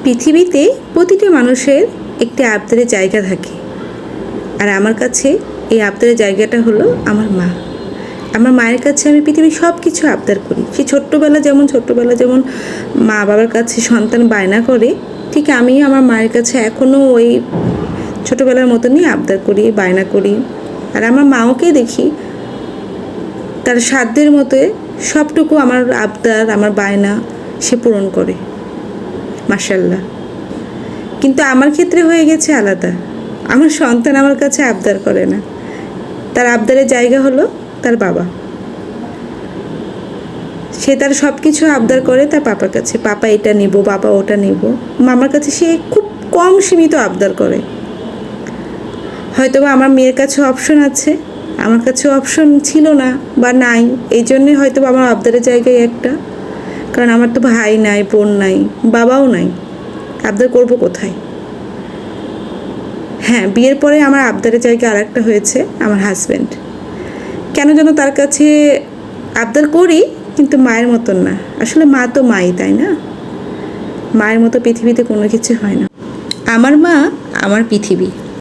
পৃথিবীতে প্রতিটি মানুষের একটি আবদারের জায়গা থাকে, আর আমার কাছে এই আবদারের জায়গাটা হলো আমার মা। আমার মায়ের কাছে আমি পৃথিবীর সব কিছু আবদার করি। সে ছোট্টবেলা যেমন মা বাবার কাছে সন্তান বায়না করে, ঠিক আমি আমার মায়ের কাছে এখনও ওই ছোটোবেলার মতনই আবদার করি, বায়না করি। আর আমার মাওকে দেখি তার সাধ্যের মতো সবটুকু আমার আবদার, আমার বায়না সে পূরণ করে, মাশাআল্লাহ। কিন্তু আমার ক্ষেত্রে হয়ে গেছে আলাদা। আমার সন্তান আমার কাছে আবদার করে না, তার আবদারের জায়গা হলো তার বাবা। সে তার সব কিছু আবদার করে তার পাপার কাছে, পাপা এটা নেব, বাবা ওটা নেব। মামার কাছে সে খুব কম সীমিত আবদার করে। হয়তোবা আমার মেয়ের কাছে অপশন আছে, আমার কাছে অপশন ছিল না বা নাই, এই জন্যে হয়তো আমার আবদারের জায়গায় একটা, কারণ আমার তো ভাই নাই, বোন নাই, বাবাও নাই, আবদার করব কোথায়? হ্যাঁ, বিয়ের পরে আমার আবদারের জায়গা আর একটা হয়েছে আমার হাজব্যান্ড। কেন যেন তার কাছে আবদার করি, কিন্তু মায়ের মতন না। আসলে মা তো মাই, তাই না? মায়ের মতো পৃথিবীতে কোনো কিছু হয় না। আমার মা আমার পৃথিবী।